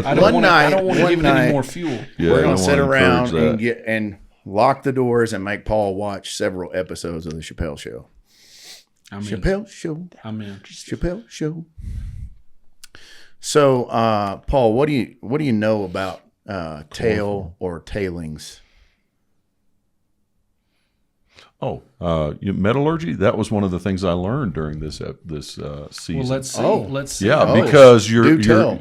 I don't want to give it any more fuel. Yeah, We're going to sit around and lock the doors and make Paul watch several episodes of the Chappelle Show. Chappelle Show. I'm in. Chappelle Show. So, Paul, what do you know about tail or tailings? Metallurgy. That was one of the things I learned during this season. Well, let's see. Let's see. Yeah, because do tell.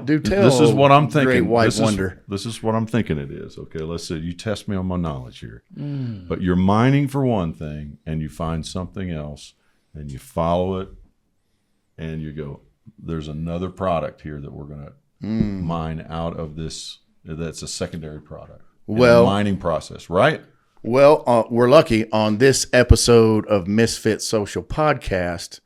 This is what I'm thinking. Great white wonder. This is what I'm thinking it is. Okay, let's see. You test me on my knowledge here. But you're mining for one thing, and you find something else, and you follow it, and you go, there's another product here that we're going to mine out of this. That's a secondary product. Well, in the mining process, right? Well, we're lucky on this episode of Misfits Social Podcast.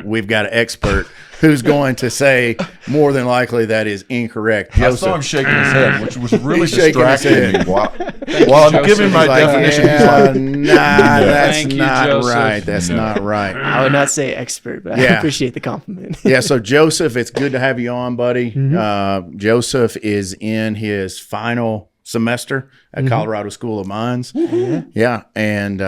We've got an expert who's going to say more than likely that is incorrect. I saw him shaking his head, which was really distracting me. While I'm giving my definition, he's like, that's not right. That's not right. I would not say expert, but I appreciate the compliment. So Joseph, it's good to have you on, buddy. Joseph is in his final semester at Colorado School of Mines. And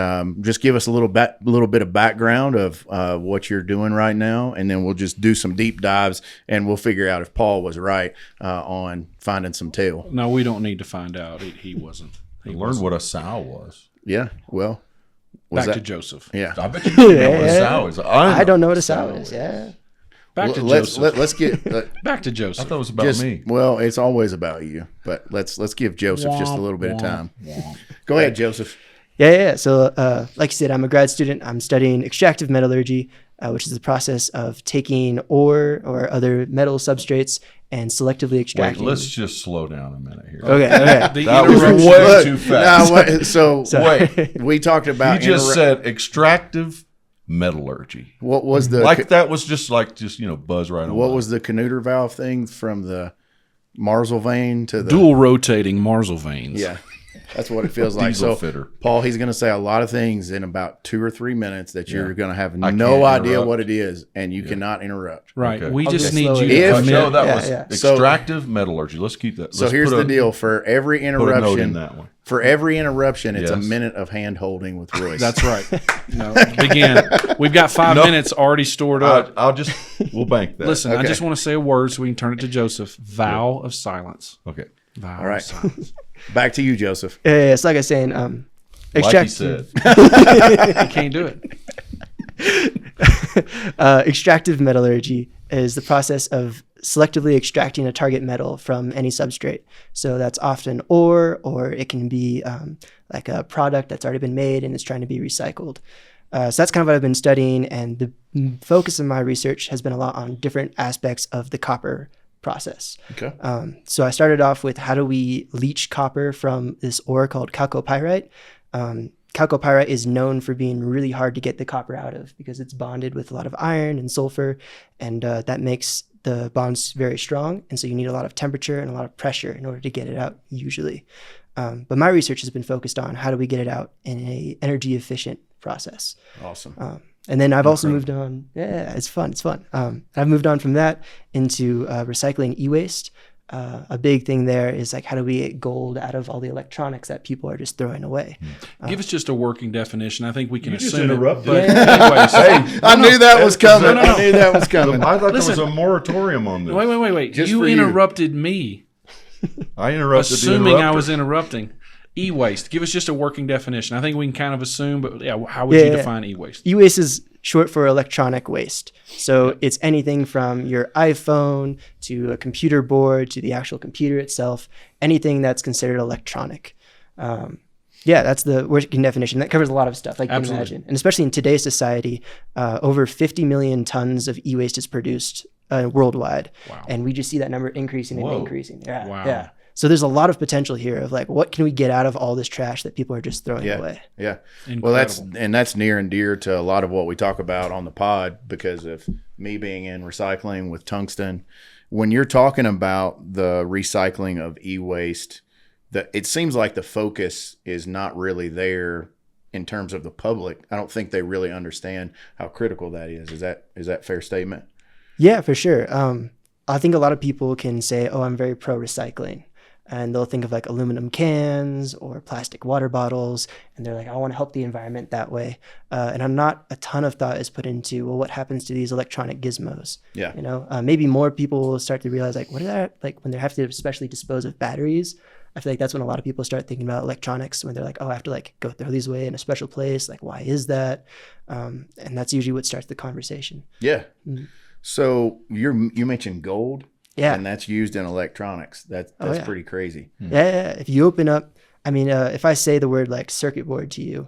just give us a little bit of background of what you're doing right now, and then we'll just do some deep dives, and we'll figure out if Paul was right on finding some tail. No, we don't need to find out. He wasn't. He learned what a sow was. Yeah, well. Back to Joseph. Yeah. I bet you know what a sow is. I don't know what a sow is. Yeah. Back to Joseph. Let's get back to Joseph. I thot it was about me. Well, it's always about you, but let's give Joseph just a little bit of time. Go ahead, Joseph. Yeah. So, like you said, I'm a grad student. I'm studying extractive metallurgy, which is the process of taking ore or other metal substrates and selectively extracting. Wait, let's just slow down a minute here. Okay. That was way too fast. Wait, we talked about. You just said extractive metallurgy. What was the that was just buzz right on. What was the Canuter valve thing from the Marsal vein to the dual rotating Marsal veins? Yeah, that's what it feels like. Diesel so, fitter. Paul, he's going to say a lot of things in about 2 or 3 minutes that you're going to have no idea what it is, and you cannot interrupt. Right. Okay. We just need you to commit. No, that was extractive metallurgy. Let's keep that. So here's the deal: for every interruption, put a note in that one. For every interruption, it's a minute of hand holding with Royce. That's right. Begin. We've got 5 minutes already stored up. We'll bank that. Listen, I just want to say a word so we can turn it to Joseph. Vow of silence. Okay. Vow All right. of silence. Back to you, Joseph. Yeah. So like I was saying, like he said. You can't do it. Extractive metallurgy is the process of selectively extracting a target metal from any substrate. So that's often ore, or it can be like a product that's already been made and is trying to be recycled. So that's kind of what I've been studying, and the focus of my research has been a lot on different aspects of the copper process. Okay. So I started off with how do we leach copper from this ore called chalcopyrite. Chalcopyrite is known for being really hard to get the copper out of because it's bonded with a lot of iron and sulfur, and that makes the bonds very strong. And so you need a lot of temperature and a lot of pressure in order to get it out usually. But my research has been focused on how do we get it out in a energy efficient process. Awesome. And then I've also moved on. Yeah, it's fun. I've moved on from that into recycling e-waste. A big thing there is like, how do we get gold out of all the electronics that people are just throwing away? Give us just a working definition. I think we can You just assume interrupted. it. But anyways, I knew that was coming. I knew that was coming. I thought Listen. there was a moratorium on this. wait. Just You for you. interrupted me, I interrupted assuming the I interrupter. was interrupting. E-waste. Give us just a working definition. I think we can kind of assume, but how would you define e-waste? E-waste is short for electronic waste. So it's anything from your iPhone to a computer board to the actual computer itself, anything that's considered electronic. That's the working definition. That covers a lot of stuff, like you can imagine. And especially in today's society, over 50 million tons of e-waste is produced worldwide. Wow. And we just see that number increasing and increasing. Yeah. Wow. Yeah. So there's a lot of potential here of like, what can we get out of all this trash that people are just throwing away? Yeah. Incredible. Well, that's near and dear to a lot of what we talk about on the pod because of me being in recycling with tungsten. When you're talking about the recycling of e-waste, it seems like the focus is not really there in terms of the public. I don't think they really understand how critical that is. Is that a fair statement? Yeah, for sure. I think a lot of people can say, oh, I'm very pro recycling. And they'll think of like aluminum cans or plastic water bottles. And they're like, I want to help the environment that way. And not a ton of thought is put into, well, what happens to these electronic gizmos? Yeah. You know, maybe more people will start to realize like, what are that? Like when they have to especially dispose of batteries, I feel like that's when a lot of people start thinking about electronics, when they're like, oh, I have to like go throw these away in a special place. Like, why is that? And that's usually what starts the conversation. Yeah. So you mentioned gold. Yeah. And that's used in electronics. That's pretty crazy. Yeah. If you open up, I mean, if I say the word like circuit board to you,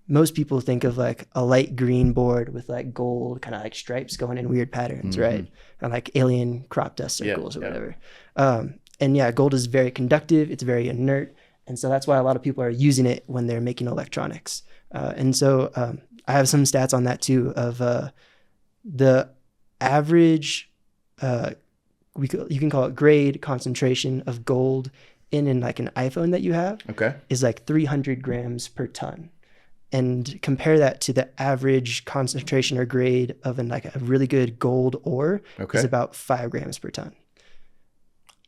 most people think of like a light green board with like gold kind of like stripes going in weird patterns, right? And like alien crop dust circles or whatever. And yeah, gold is very conductive. It's very inert. And so that's why a lot of people are using it when they're making electronics. And so I have some stats on that too of the average, you can call it grade concentration of gold in like an iPhone that you have is like 300 grams per ton. And compare that to the average concentration or grade of like a really good gold ore is about 5 grams per ton.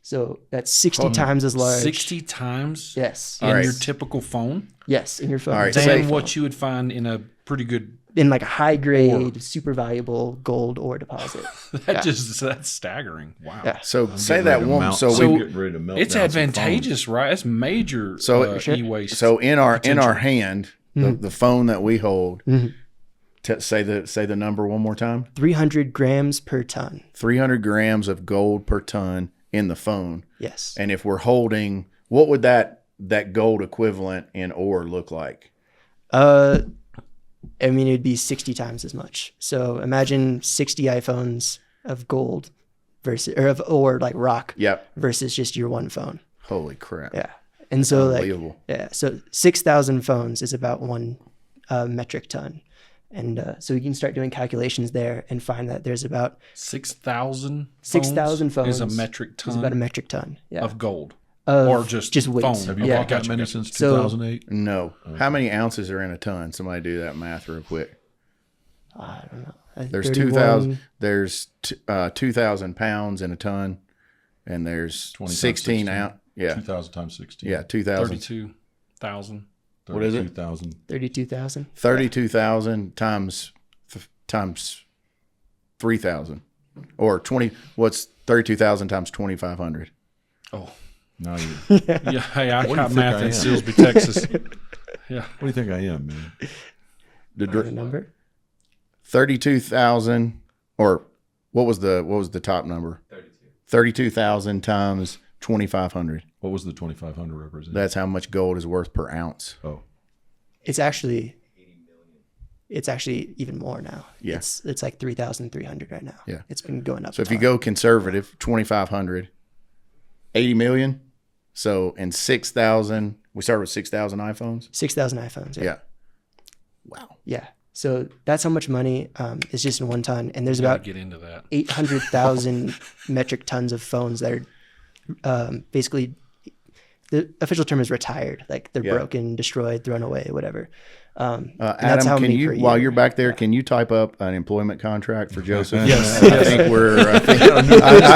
So that's 60 times as large. 60 times? Yes. In your typical phone? Yes, in your phone. All right. Than what you would find in a pretty good... In like a high grade, super valuable gold ore deposit. That's staggering. Wow. Yeah. So say that one. So getting ready to melt it's down some advantageous, right? It's major e-waste. So in our hand, the phone that we hold, say the number one more time. 300 grams per ton. 300 grams of gold per ton in the phone. Yes. And if we're holding, what would that gold equivalent in ore look like? I mean, it'd be 60 times as much. So imagine 60 iPhones of gold or like rock versus just your one phone. Holy crap. Yeah. And so unbelievable. So 6,000 phones is about 1 metric ton. And so we can start doing calculations there and find that there's about 6,000 phones is a metric ton. Is about a metric ton of gold. Or just weight. Phone. Have you bought that many since 2008? No. How many ounces are in a ton? Somebody do that math real quick. I don't know. There's 2,000. There's 2,000 pounds in a ton, and there's 16 ounce. Yeah, 2,000 times 16. Yeah, 2,000. 32,000. What is it? 32,000. 32,000 times 3,000, or 20. What's 32,000 times 2,500? Oh. No, yeah. Hey, I got math in Silsbee, Texas. Yeah. What do you think I am, man? The number? 32,000, or what was the top number? 32,000 times 2,500. What was the 2,500 represent? That's how much gold is worth per ounce. Oh. It's actually even more now. Yeah. It's like 3,300 right now. Yeah. It's been going up. So if you go conservative, 2,500, 80 million. So in 6,000, we started with 6,000 iPhones. 6,000 iPhones. Yeah. Wow. Yeah. So that's how much money is just in 1 ton. And there's about get into that. 800,000 metric tons of phones that are basically, the official term is retired. Like they're broken, destroyed, thrown away, whatever. Adam, can you, while you're back there, can you type up an employment contract for Joseph? Yes. I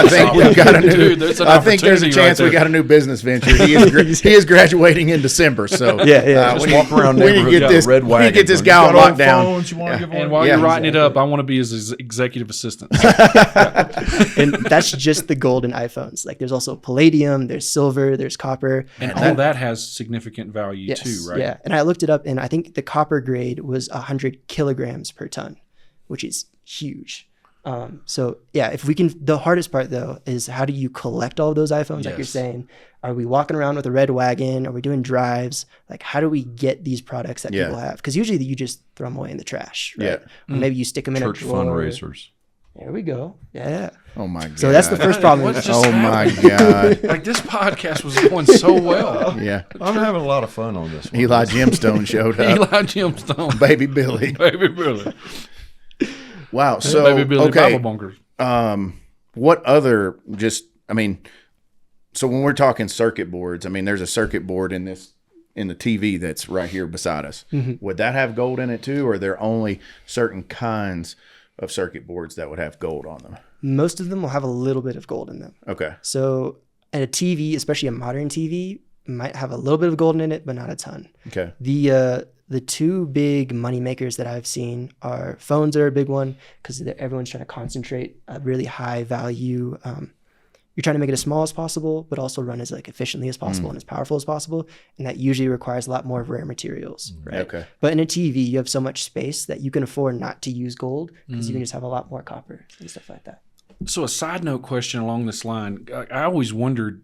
think we've got a new. Dude, I think there's a chance we got a new business venture. He is graduating in December, so Just walk around neighborhood, get this red wagon. Get this guy on lockdown. And while you're writing it up, I want to be his executive assistant. And that's just the gold in iPhones. Like there's also palladium, there's silver, there's copper, and all that has significant value too, right? Yeah, and I looked it up, and I think the copper grade was 100 kilograms per ton, which is huge. So yeah, if we can, the hardest part though is how do you collect all of those iPhones? Like you're saying, are we walking around with a red wagon? Are we doing drives? Like how do we get these products that people have? Because usually you just throw them away in the trash, right? Or maybe you stick them in Church a drawer. fundraisers. There we go. Yeah. Oh my god. So that's the first problem. Oh my god. Like this podcast was going so well. Yeah. I'm having a lot of fun on this one. Eli Gemstone showed up. Eli Gemstone. Baby Billy. Baby Billy. Wow. So Baby Billy okay. Bible bunkers. What other so when we're talking circuit boards, I mean, there's a circuit board in the TV that's right here beside us. Mm-hmm. Would that have gold in it too, or are there only certain kinds of circuit boards that would have gold on them? Most of them will have a little bit of gold in them. Okay. So at a TV, especially a modern TV, might have a little bit of gold in it, but not a ton. Okay. The two big money makers that I've seen are phones are a big one because everyone's trying to concentrate a really high value. You're trying to make it as small as possible, but also run as like efficiently as possible and as powerful as possible. And that usually requires a lot more rare materials, right? Okay. But in a TV, you have so much space that you can afford not to use gold because you can just have a lot more copper and stuff like that. So a side note question along this line, I always wondered,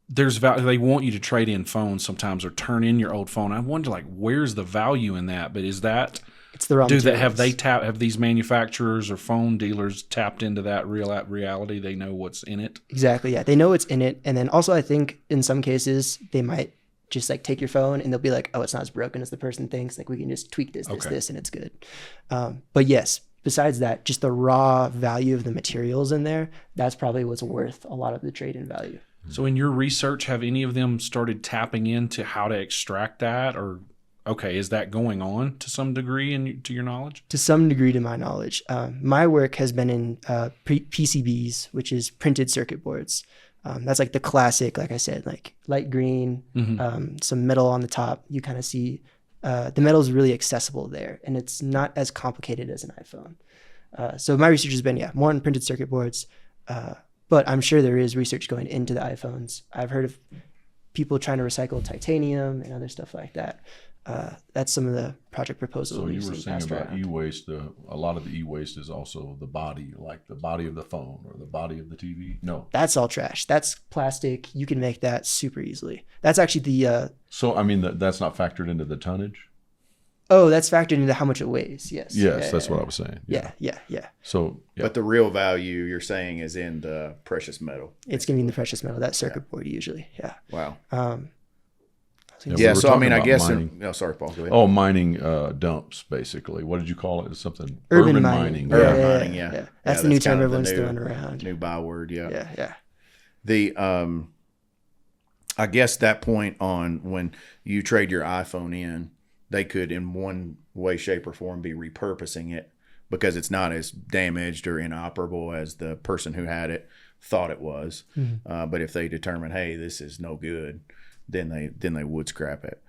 there's value. They want you to trade in phones sometimes or turn in your old phone. I wonder, like, where's the value in that? But is that it's the raw materials. Have these manufacturers or phone dealers tapped into that reality? They know what's in it. Exactly. Yeah, they know what's in it, and then also I think in some cases they might just like take your phone and they'll be like, oh, it's not as broken as the person thinks. Like we can just tweak this, and it's good. But yes. Besides that, just the raw value of the materials in there, that's probably what's worth a lot of the trade-in value. So in your research, have any of them started tapping into how to extract that? Or, is that going on to some degree to your knowledge? To some degree to my knowledge. My work has been in PCBs, which is printed circuit boards. That's like the classic, like I said, like light green, some metal on the top. You kind of see... the metal is really accessible there, and it's not as complicated as an iPhone. So my research has been, more on printed circuit boards, but I'm sure there is research going into the iPhones. I've heard of people trying to recycle titanium and other stuff like that. That's some of the project proposals. So you were saying about e-waste, a lot of the e-waste is also the body, like the body of the phone or the body of the TV? No. That's all trash. That's plastic. You can make that super easily. That's actually the... So, I mean, that's not factored into the tonnage? Oh, that's factored into how much it weighs. Yes. Yes, that's what I was saying. Yeah. So, But the real value you're saying is in the precious metal. It's going to be in the precious metal, that circuit board usually. Yeah. Wow. So I mean, I guess. Sorry, Paul. Go ahead. Oh, mining dumps, basically. What did you call it? Something urban mining. Urban mining. Yeah. That's the new term everyone's throwing around. New byword. Yeah. Yeah. The I guess that point on when you trade your iPhone in, they could in one way, shape, or form be repurposing it because it's not as damaged or inoperable as the person who had it thought it was. But if they determine, hey, this is no good, then they would scrap it.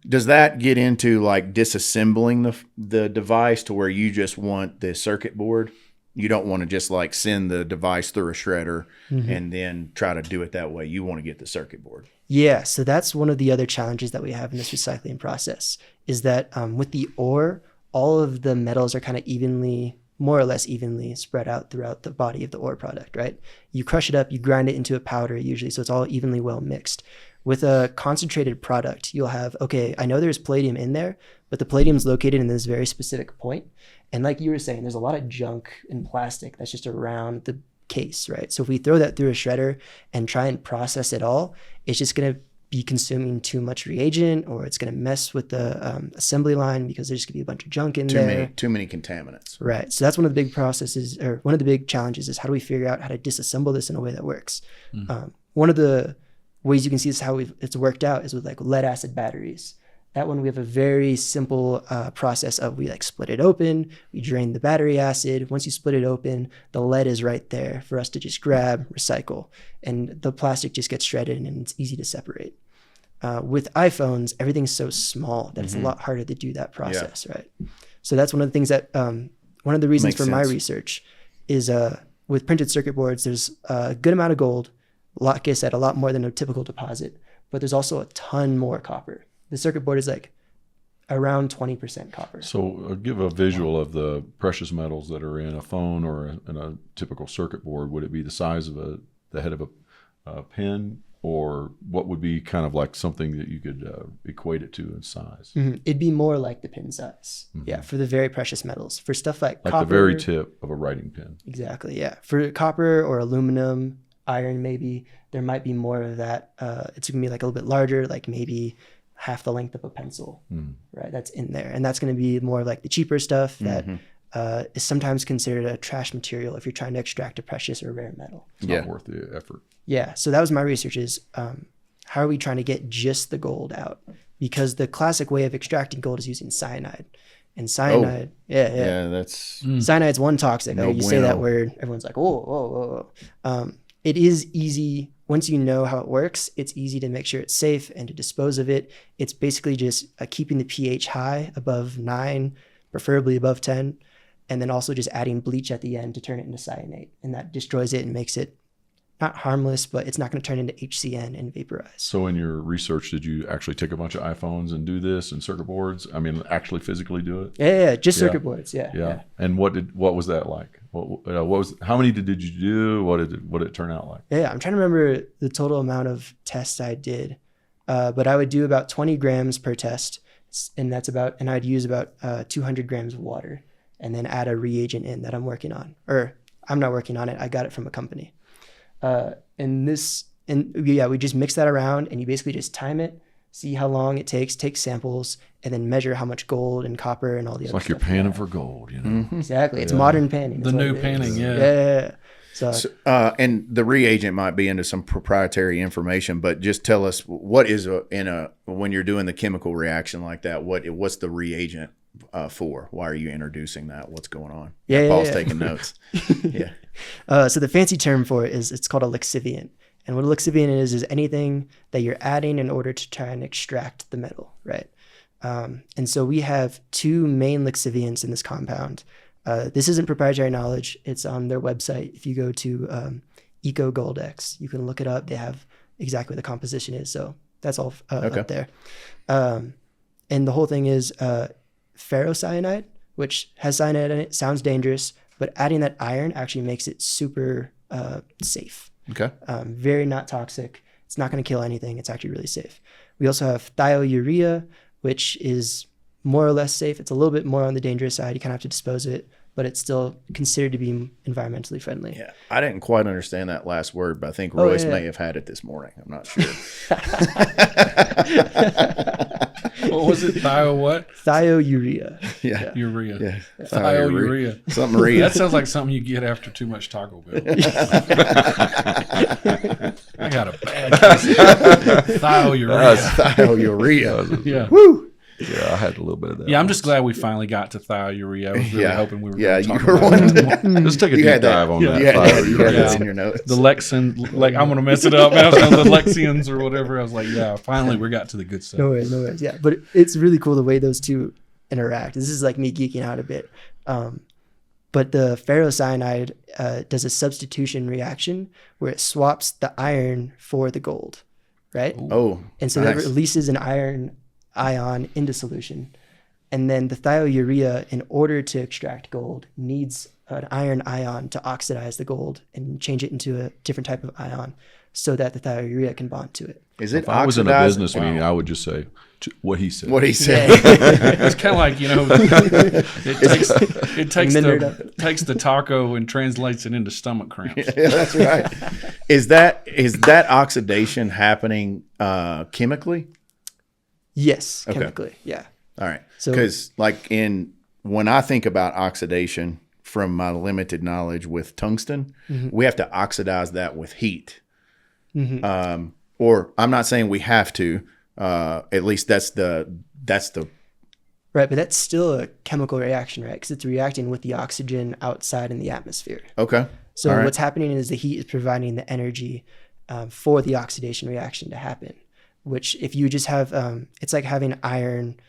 Does that get into like disassembling the device to where you just want the circuit board? You don't want to just like send the device through a shredder and then try to do it that way. You want to get the circuit board. Yeah, so that's one of the other challenges that we have in this recycling process is that with the ore, all of the metals are kind of more or less evenly spread out throughout the body of the ore product, right? You crush it up, you grind it into a powder usually, so it's all evenly well mixed. With a concentrated product, you'll have, I know there's palladium in there, but the palladium is located in this very specific point. And like you were saying, there's a lot of junk and plastic that's just around the case, right? So if we throw that through a shredder and try and process it all, it's just going to be consuming too much reagent, or it's going to mess with the assembly line because there's going to be a bunch of junk in there. Too many contaminants. Right. So that's one of the big processes, or one of the big challenges is how do we figure out how to disassemble this in a way that works? One of the ways you can see this how it's worked out is with like lead acid batteries. That one we have a very simple process of we like split it open, we drain the battery acid. Once you split it open, the lead is right there for us to just grab, recycle, and the plastic just gets shredded and it's easy to separate. With iPhones, everything's so small that it's a lot harder to do that process, right? So that's one of the things that one of the reasons for my research is with printed circuit boards, there's a good amount of gold. Like I said, a lot more than a typical deposit, but there's also a ton more copper. The circuit board is like around 20% copper. So give a visual of the precious metals that are in a phone or in a typical circuit board. Would it be the size of the head of a pen, or what would be kind of like something that you could equate it to in size? It'd be more like the pin size. Yeah, for the very precious metals. For stuff like copper. Like the very tip of a writing pen. Exactly, yeah. For copper or aluminum, iron maybe, there might be more of that. It's going to be like a little bit larger, like maybe half the length of a pencil, right? That's in there. And that's going to be more like the cheaper stuff that is sometimes considered a trash material if you're trying to extract a precious or rare metal. It's not worth the effort. Yeah. So that was my research is how are we trying to get just the gold out? Because the classic way of extracting gold is using cyanide. And cyanide, Yeah, that's cyanide's one toxic. No You say that bueno. word, everyone's like, oh. It is easy. Once you know how it works, it's easy to make sure it's safe and to dispose of it. It's basically just keeping the pH high, above 9, preferably above 10, and then also just adding bleach at the end to turn it into cyanate. And that destroys it and makes it not harmless, but it's not going to turn into HCN and vaporize. So in your research, did you actually take a bunch of iPhones and do this and circuit boards? I mean, actually physically do it? Yeah, just circuit boards. Yeah. And what was that like? How many did you do? What did it turn out like? Yeah, I'm trying to remember the total amount of tests I did, but I would do about 20 grams per test, and I'd use about 200 grams of water, and then add a reagent in that I'm working on, or I'm not working on it. I got it from a company. We just mix that around, and you basically just time it, see how long it takes, take samples, and then measure how much gold and copper and all the It's other like you're stuff. panning for gold, you know? Exactly. It's modern panning. The That's what new it is. panning, yeah. Yeah. So and the reagent might be into some proprietary information, but just tell us what is when you're doing the chemical reaction like that, what's the reagent for? Why are you introducing that? What's going on? Paul's taking notes. Yeah. So the fancy term for it is it's called a lixiviant. And what a lixiviant is anything that you're adding in order to try and extract the metal, right? And so we have 2 main lixiviants in this compound. This isn't proprietary knowledge. It's on their website. If you go to EcoGoldX, you can look it up. They have exactly what the composition is. So that's all up there. And the whole thing is ferrocyanide, which has cyanide in it, sounds dangerous, but adding that iron actually makes it super safe. Okay. Very not toxic. It's not going to kill anything. It's actually really safe. We also have thiourea, which is more or less safe. It's a little bit more on the dangerous side. You kind of have to dispose of it, but it's still considered to be environmentally friendly. Yeah. I didn't quite understand that last word, but I think Royce may have had it this morning. I'm not sure. What was it? Thiourea. Yeah. Urea. Yeah. Thiourea. Something urea. That sounds like something you get after too much Taco Bell. I got a bad case of thiourea. Thiourea. Yeah. Woo! Yeah, I had a little bit of that. Yeah, I'm just glad we finally got to thiourea. I was really hoping we were going to talk you were about that. one. Let's take a deep dive on that. You had thiourea. this in your notes. The Lexan, like I'm going to mess it up. I was going to the Lexians or whatever. I was like, yeah, finally we got to the good stuff. No worries. Yeah, but it's really cool the way those two interact. This is like me geeking out a bit. But the ferrocyanide does a substitution reaction where it swaps the iron for the gold, right? Oh, And so that releases an iron ion into solution. And then the thiourea, in order to extract gold, needs an iron ion to oxidize the gold and change it into a different type of ion so that the thiourea can bond to it. Is it If I was in a oxidized? business meeting, I would just say what he said. What he said. It's kind of like, it takes the taco and translates it into stomach cramps. Yeah, that's right. Is that oxidation happening chemically? Yes, Okay. chemically. Yeah. All right. So- Because when I think about oxidation from my limited knowledge with tungsten, we have to oxidize that with heat. Or I'm not saying we have to. At least that's the Right, but that's still a chemical reaction, right? Because it's reacting with the oxygen outside in the atmosphere. okay. So All right. what's happening is the heat is providing the energy for the oxidation reaction to happen. Which if you just have, it's like having iron.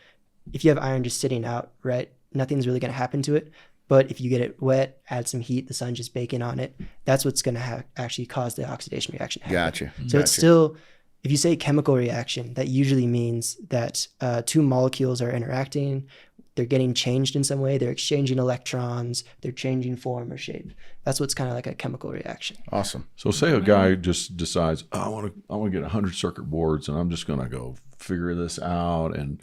If you have iron just sitting out, right, nothing's really going to happen to it. But if you get it wet, add some heat, the sun's just baking on it, that's what's going to actually cause the oxidation reaction to happen. Gotcha. So it's still, if you say chemical reaction, that usually means that 2 molecules are interacting, they're getting changed in some way, they're exchanging electrons, they're changing form or shape. That's what's kind of like a chemical reaction. Awesome. So say a guy just decides, I want to get 100 circuit boards, and I'm just going to go figure this out and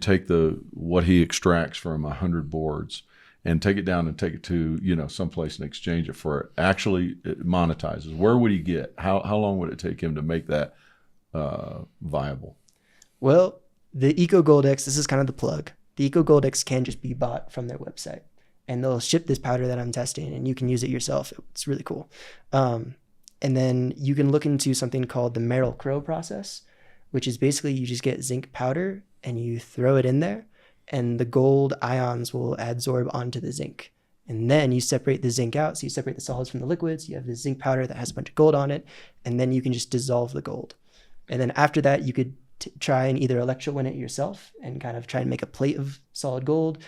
take what he extracts from 100 boards and take it down and take it to someplace and exchange it for actually it monetizes. Where would he get? How long would it take him to make that viable? Well, the EcoGoldX, this is kind of the plug. The EcoGoldX can just be bought from their website, and they'll ship this powder that I'm testing, and you can use it yourself. It's really cool. And then you can look into something called the Merrill-Crowe process, which is basically you just get zinc powder and you throw it in there, and the gold ions will adsorb onto the zinc. And then you separate the zinc out. So you separate the solids from the liquids. You have the zinc powder that has a bunch of gold on it. And then you can just dissolve the gold. And then after that, you could try and either electrowin it yourself and kind of try and make a plate of solid gold.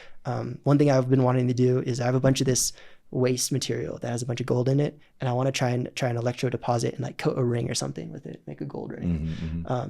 One thing I've been wanting to do is I have a bunch of this waste material that has a bunch of gold in it, and I want to try and electro deposit and like coat a ring or something with it, make a gold ring.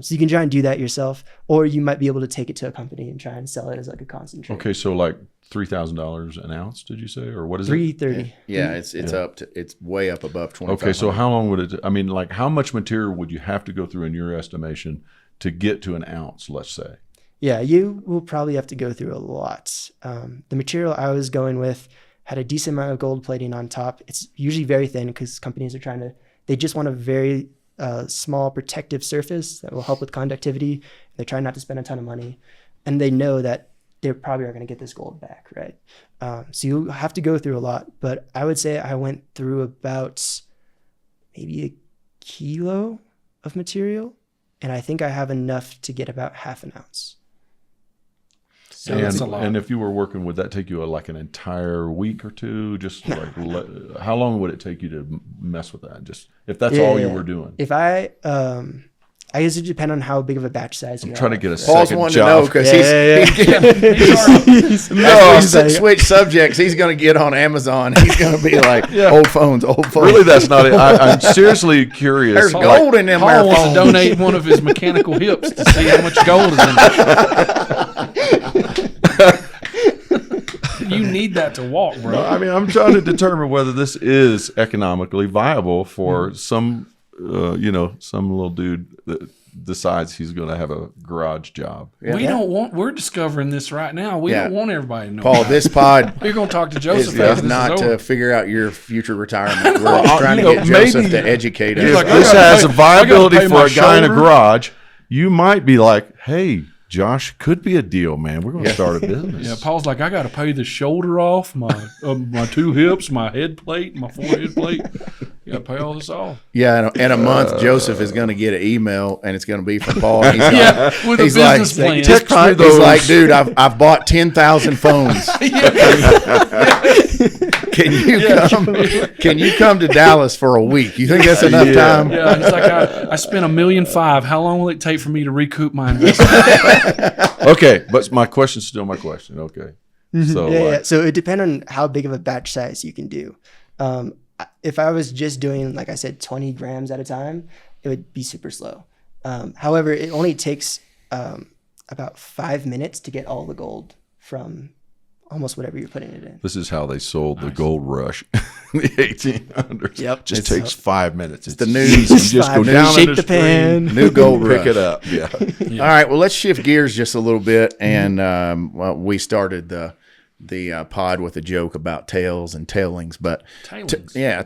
So you can try and do that yourself, or you might be able to take it to a company and try and sell it as like a concentrate. Okay, so like $3,000 an ounce, did you say, or what is it? $330. Yeah, it's up to, it's way up above 25. Okay, so how long would it? I mean, like how much material would you have to go through in your estimation to get to an ounce? Let's say. Yeah, you will probably have to go through a lot. The material I was going with had a decent amount of gold plating on top. It's usually very thin because companies are they just want a very small protective surface that will help with conductivity. They're trying not to spend a ton of money, and they know that they probably are going to get this gold back, right? So you have to go through a lot, but I would say I went through about maybe a kilo of material, and I think I have enough to get about half an ounce. So that's a lot. And if you were working, would that take you like an entire week or two? Just like how long would it take you to mess with that? Just if that's all you were doing. If I guess it depends on how big of a batch size you I'm trying to get a Paul's second wanting job. to know because switch subjects. He's going to get on Amazon. He's going to be like, old phones. Really, that's not it. I'm seriously curious. There's gold in them. Paul wants to donate one of his mechanical hips to see how much gold is in it. You need that to walk, bro. No, I mean, I'm trying to determine whether this is economically viable for some little dude that decides he's going to have a garage job. We're discovering this right now. We don't want everybody to know. Paul, this pod You're going to talk to Joseph. is not to figure out your future retirement. We're trying to get Joseph to educate us. If like, this has a viability for a guy in a garage, you might be like, hey, Josh, could be a deal, man. We're going to start a business. Yeah, Paul's like, I got to pay the shoulder off, my two hips, my head plate, my forehead plate. You got to pay all this off. Yeah, in a month, Joseph is going to get an email, and it's going to be from Paul. And he's with a business plan. He's like, dude, I've bought 10,000 phones. Can you come to Dallas for a week? You think that's enough time? Yeah, he's like, I spent $1.5 million. How long will it take for me to recoup my investment? Okay, but my question's still my question. Okay. So So it depends on how big of a batch size you can do. If I was just doing, like I said, 20 grams at a time, it would be super slow. However, it only takes about 5 minutes to get all the gold from almost whatever you're putting it in. This is how they sold the gold rush in the 1800s. Yep. Just takes 5 minutes. It's the new easy. You just go down shake in the pan. New gold rush. Pick it up. Yeah. All right. Well, let's shift gears just a little bit. And we started the pod with a joke about tails and tailings. But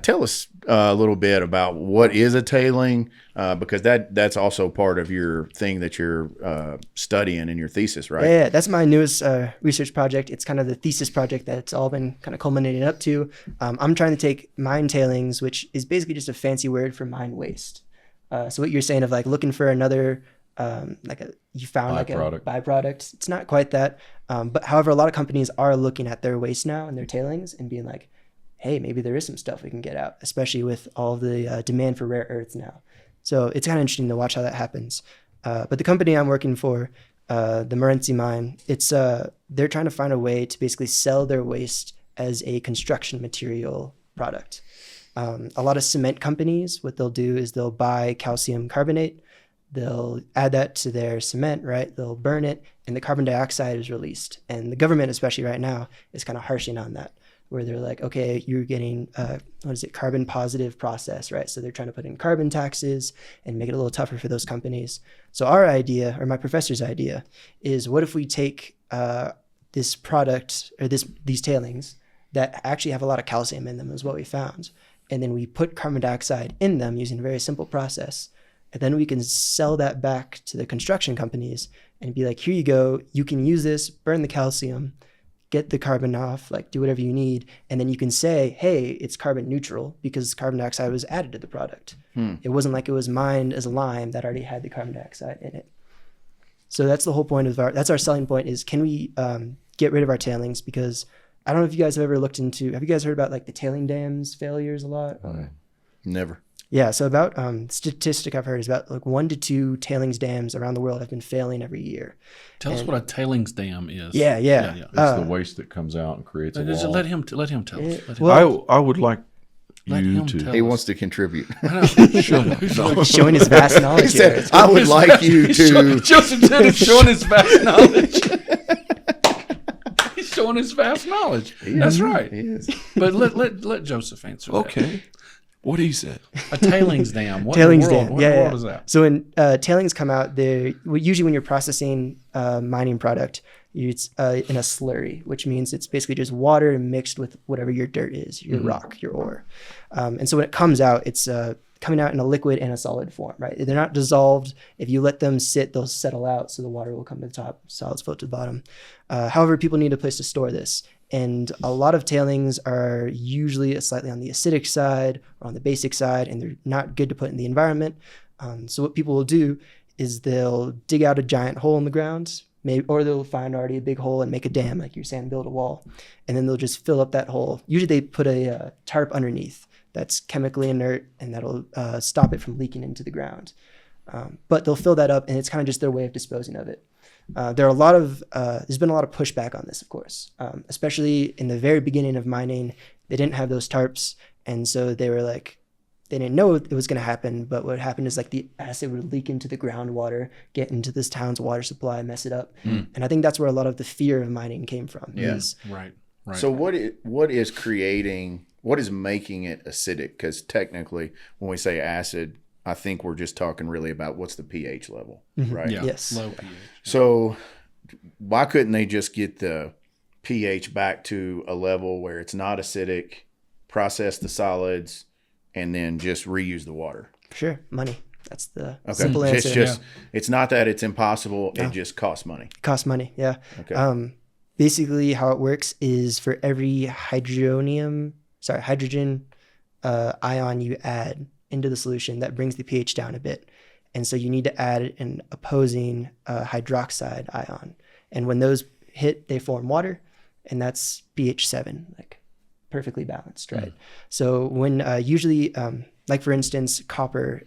tell us a little bit about what is a tailing, because that's also part of your thing that you're studying in your thesis, right? Yeah, that's my newest research project. It's kind of the thesis project that it's all been kind of culminating up to. I'm trying to take mine tailings, which is basically just a fancy word for mine waste. So what you're saying of like looking for another you found like a byproduct. It's not quite that. But however, a lot of companies are looking at their waste now and their tailings and being like, hey, maybe there is some stuff we can get out, especially with all the demand for rare earths now. So it's kind of interesting to watch how that happens. But the company I'm working for, the Morenci mine, they're trying to find a way to basically sell their waste as a construction material product. A lot of cement companies, what they'll do is they'll buy calcium carbonate, they'll add that to their cement, right? They'll burn it, and the carbon dioxide is released. And the government, especially right now, is kind of harshing on that, where they're like, okay, you're getting, carbon positive process, right? So they're trying to put in carbon taxes and make it a little tougher for those companies. So our idea, or my professor's idea, is what if we take this product, or these tailings that actually have a lot of calcium in them, is what we found. And then we put carbon dioxide in them using a very simple process. And then we can sell that back to the construction companies and be like, here you go, you can use this, burn the calcium, get the carbon off, like do whatever you need. And then you can say, hey, it's carbon neutral because carbon dioxide was added to the product. It wasn't like it was mined as a lime that already had the carbon dioxide in it. So that's the whole point of that's our selling point is, can we get rid of our tailings? Because I don't know if you guys have ever looked into, have you guys heard about like the tailing dams failures a lot? Never. Yeah. So about statistic I've heard is about like 1 to 2 tailings dams around the world have been failing every year. Tell us what a tailings dam is. Yeah. It's the waste that comes out and creates a wall. Let him tell us. Let him. Well, I would like Let you him to. tell He us. wants to contribute. showing his vast knowledge He here. said, I would like you to. Joseph said he's showing his vast knowledge. He's showing his vast knowledge. That's right. He is. But let Joseph answer that. Okay. What he said. A tailings dam. What Tailings in the world? dam. What in the world is that? So when tailings come out, usually when you're processing mining product, it's in a slurry, which means it's basically just water mixed with whatever your dirt is, your rock, your ore. And so when it comes out, it's coming out in a liquid and a solid form, right? They're not dissolved. If you let them sit, they'll settle out, so the water will come to the top, solids float to the bottom. However, people need a place to store this. And a lot of tailings are usually slightly on the acidic side or on the basic side, and they're not good to put in the environment. So what people will do is they'll dig out a giant hole in the ground, or they'll find already a big hole and make a dam, like you're saying, build a wall. And then they'll just fill up that hole. Usually they put a tarp underneath that's chemically inert, and that'll stop it from leaking into the ground. But they'll fill that up, and it's kind of just their way of disposing of it. There's been a lot of pushback on this, of course, especially in the very beginning of mining. They didn't have those tarps, and so they were like, they didn't know it was going to happen. But what happened is like the acid would leak into the groundwater, get into this town's water supply, mess it up. And I think that's where a lot of the fear of mining came from. Yeah. Right. So what is making it acidic? Because technically, when we say acid, I think we're just talking really about what's the pH level, right? Yeah. Yes. Low pH. So why couldn't they just get the pH back to a level where it's not acidic, process the solids, and then just reuse the water? Sure. Money. That's the simple It's answer. just, it's not that it's impossible. No. It just costs money. Costs money. Yeah. Okay. Basically how it works is for every hydrogen ion you add into the solution, that brings the pH down a bit. And so you need to add an opposing hydroxide ion. And when those hit, they form water, and that's pH 7, like perfectly balanced, right? So when usually, like for instance, copper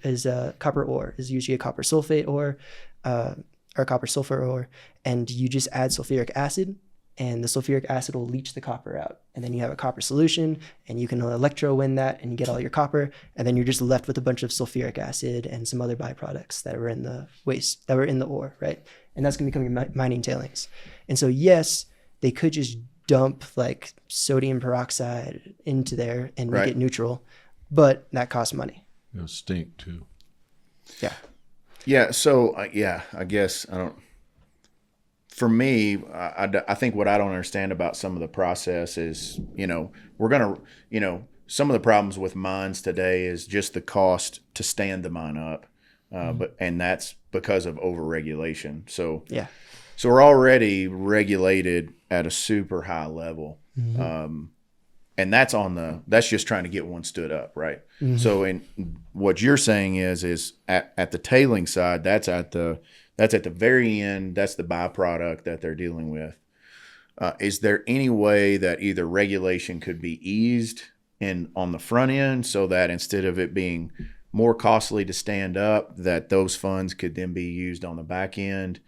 ore is usually a copper sulfate ore, or copper sulfur ore, and you just add sulfuric acid, and the sulfuric acid will leach the copper out. And then you have a copper solution, and you can electrowin that, and you get all your copper, and then you're just left with a bunch of sulfuric acid and some other byproducts that were in the waste, that were in the ore, right? And that's going to become your mining tailings. And so, yes, they could just dump like sodium peroxide into there and make it neutral, but that costs money. It'll stink too. Yeah. Yeah. So, I guess I don't. For me, I think what I don't understand about some of the process is, some of the problems with mines today is just the cost to stand the mine up, and that's because of overregulation. So Yeah. So we're already regulated at a super high level, and that's just trying to get one stood up, right? So, in what you're saying is at the tailing side, that's at the very end. That's the byproduct that they're dealing with. Is there any way that either regulation could be eased on the front end, so that instead of it being more costly to stand up, that those funds could then be used on the back end?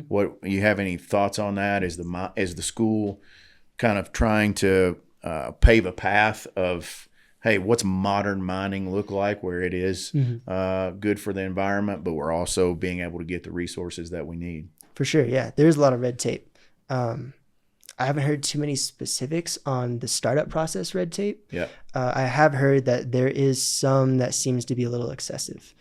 What you have any thoughts on that? Is the school kind of trying to pave a path of, hey, what's modern mining look like, where it is good for the environment, but we're also being able to get the resources that we need? For sure, yeah. There's a lot of red tape. I haven't heard too many specifics on the startup process red tape. Yeah. I have heard that there is some that seems to be a little excessive.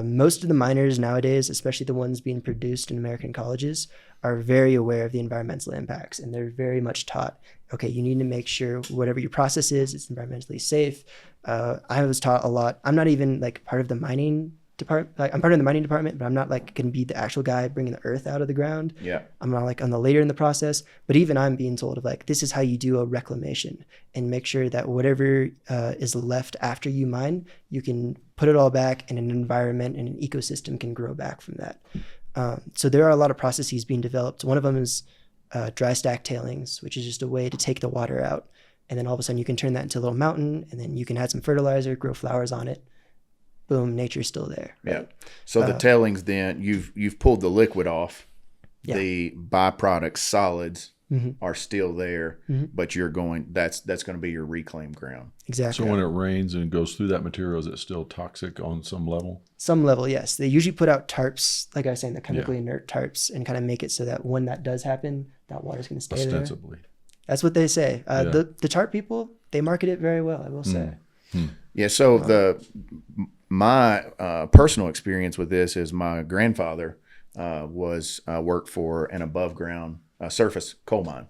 Most of the miners nowadays, especially the ones being produced in American colleges, are very aware of the environmental impacts, and they're very much taught, okay, you need to make sure whatever your process is, it's environmentally safe. I was taught a lot. I'm not even like part of the mining department. Like, I'm part of the mining department, but I'm not like going to be the actual guy bringing the earth out of the ground. Yeah. I'm not like on the later in the process, but even I'm being told of like, this is how you do a reclamation, and make sure that whatever is left after you mine, you can put it all back, and an environment and an ecosystem can grow back from that. So there are a lot of processes being developed. One of them is dry stack tailings, which is just a way to take the water out. And then all of a sudden you can turn that into a little mountain, and then you can add some fertilizer, grow flowers on it. Boom, nature's still there. Right? Yeah. So the tailings, then you've pulled the liquid off. Yeah. The byproduct solids are still there, but that's going to be your reclaimed ground. Exactly. So when it rains and goes through that material, is it still toxic on some level? Some level, yes. They usually put out tarps, like I was saying, the chemically inert tarps, and kind of make it so that when that does happen, that water's going to stay there. Ostensibly. That's what they say. The tarp people, they market it very well, I will say. Yeah. So my personal experience with this is my grandfather worked for an above ground surface coal mine.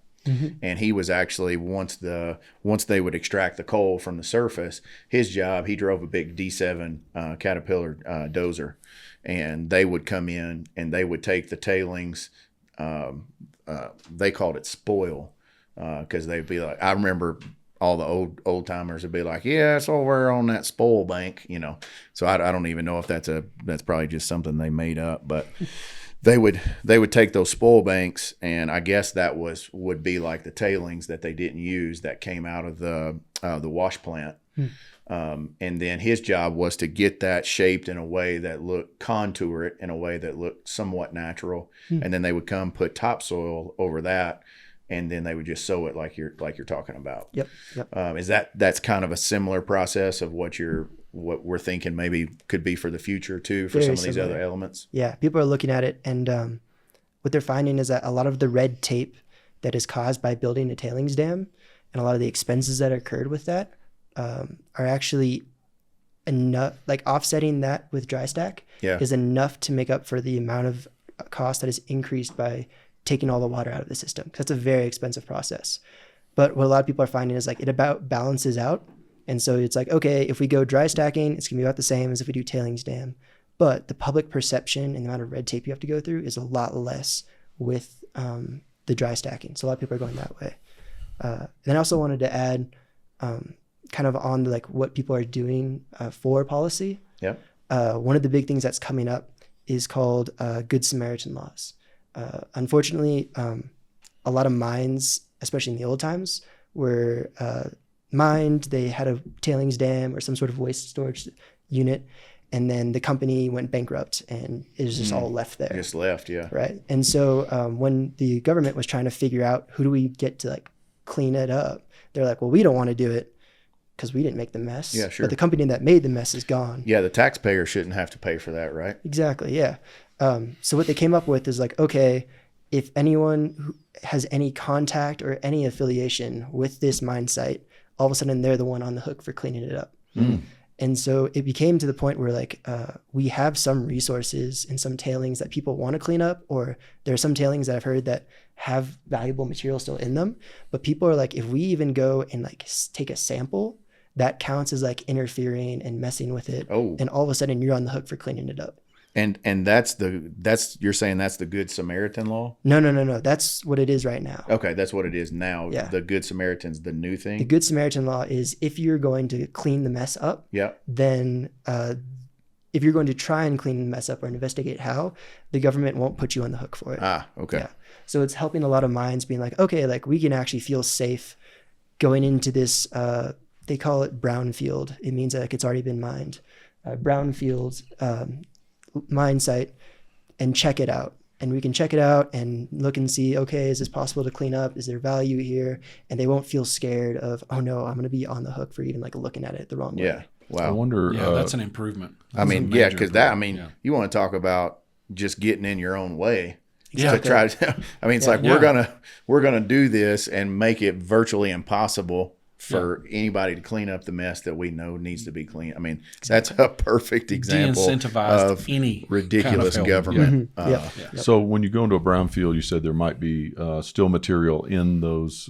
And he was actually once they would extract the coal from the surface, his job, he drove a big D7 Caterpillar dozer, and they would come in and they would take the tailings. They called it spoil, because they'd be like, I remember all the old timers would be like, yeah, it's over on that spoil bank, So I don't even know if that's probably just something they made up, but they would take those spoil banks, and I guess that would be like the tailings that they didn't use that came out of the wash plant. And then his job was to get that shaped in a way that contour it in a way that looked somewhat natural. And then they would come put topsoil over that, and then they would just sow it like you're talking about. Yep. Is that's kind of a similar process of what we're thinking maybe could be for the future too, for Very some of these similar. other elements? Yeah, people are looking at it, and what they're finding is that a lot of the red tape that is caused by building a tailings dam and a lot of the expenses that occurred with that are actually enough, like offsetting that with dry stack is enough to make up for the amount of cost that is increased by taking all the water out of the system. 'Cause that's a very expensive process. But what a lot of people are finding is like it about balances out. And so it's like, okay, if we go dry stacking, it's gonna be about the same as if we do tailings dam. But the public perception and the amount of red tape you have to go through is a lot less with the dry stacking. So a lot of people are going that way. Then I also wanted to add kind of on like what people are doing for policy. Yeah. One of the big things that's coming up is called Good Samaritan laws. Unfortunately, a lot of mines, especially in the old times, were mined. They had a tailings dam or some sort of waste storage unit, and then the company went bankrupt, and it was just all left there. Just left, yeah. Right. And so when the government was trying to figure out who do we get to like clean it up, they're like, well, we don't want to do it because we didn't make the mess. Yeah, sure. But the company that made the mess is gone. Yeah, the taxpayer shouldn't have to pay for that, right? Exactly. Yeah. So what they came up with is like, okay, if anyone who has any contact or any affiliation with this mine site, all of a sudden they're the one on the hook for cleaning it up. And so it became to the point where like we have some resources and some tailings that people want to clean up, or there are some tailings that I've heard that have valuable material still in them. But people are like, if we even go and like take a sample, that counts as like interfering and messing with it. Oh. And all of a sudden you're on the hook for cleaning it up. And you're saying that's the Good Samaritan law? No. That's what it is right now. Okay, that's what it is now. Yeah. The Good Samaritan's the new thing. The Good Samaritan law is if you're going to clean the mess up, Yeah. then if you're going to try and clean the mess up or investigate how, the government won't put you on the hook for it. Okay. Yeah. So it's helping a lot of mines being like, okay, like we can actually feel safe going into this, they call it brownfield. It means like it's already been mined. Brownfield mine site, and check it out. And we can check it out and look and see, okay, is this possible to clean up? Is there value here? And they won't feel scared of, oh no, I'm going to be on the hook for even like looking at it the wrong way. Yeah. Wow. I wonder. Yeah, that's an improvement. I mean, That's a yeah, major because improvement. you want to talk about just getting in your own way. Yeah. To try to, I mean, it's like we're gonna do this and make it virtually impossible for anybody to clean up the mess that we know needs to be cleaned. I mean, that's a perfect example De-incentivized of any ridiculous kind of help. government. So when you go into a brownfield, you said there might be still material in those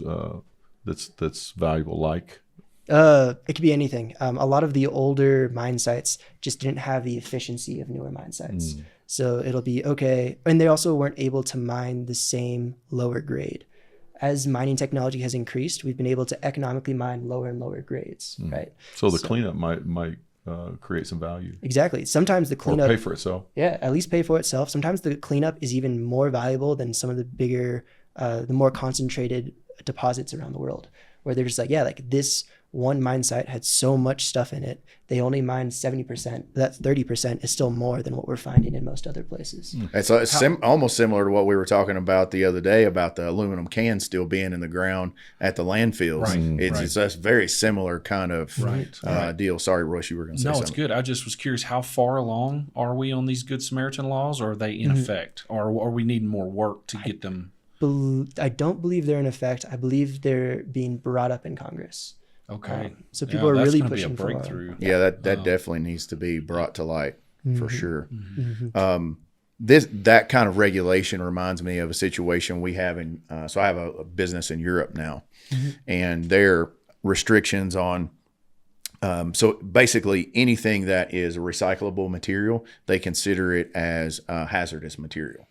that's valuable, like? It could be anything. A lot of the older mine sites just didn't have the efficiency of newer mine sites. So it'll be okay. And they also weren't able to mine the same lower grade. As mining technology has increased, we've been able to economically mine lower and lower grades, right? So the cleanup might create some value Exactly. Sometimes the or cleanup, pay for itself. yeah, at least pay for itself. Sometimes the cleanup is even more valuable than some of the bigger, the more concentrated deposits around the world, where they're just like, yeah, like this one mine site had so much stuff in it. They only mined 70%. That 30% is still more than what we're finding in most other places. It's almost similar to what we were talking about the other day about the aluminum cans still being in the ground at the landfills. Right, It's a very similar kind of Right. deal. Sorry, Royce, you were going to say No, something. it's good. I just was curious, how far along are we on these Good Samaritan laws, or are they in effect, or are we needing more work to get them? I don't believe they're in effect. I believe they're being brought up in Congress. Okay. So people are that's really gonna pushing be a for breakthrough. Yeah, that definitely needs to be brought to light for sure. Mm-hmm. That kind of regulation reminds me of a situation we have in. So I have a business in Europe now, and their restrictions on. So basically, anything that is a recyclable material, they consider it as hazardous material.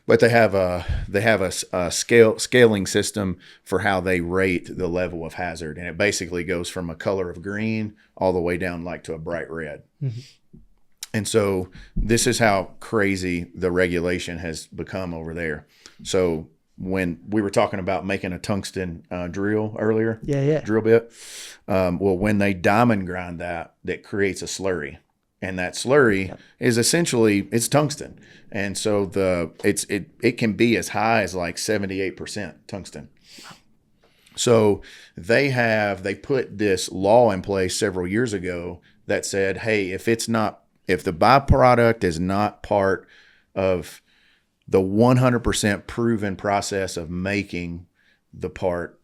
But they have a scaling system for how they rate the level of hazard, and it basically goes from a color of green all the way down like to a bright red. And so this is how crazy the regulation has become over there. So when we were talking about making a tungsten drill earlier, drill bit, well, when they diamond grind that creates a slurry. And that slurry is essentially, it's tungsten. And so it can be as high as like 78% tungsten. So they put this law in place several years ago that said, hey, if the byproduct is not part of the 100% proven process of making the part,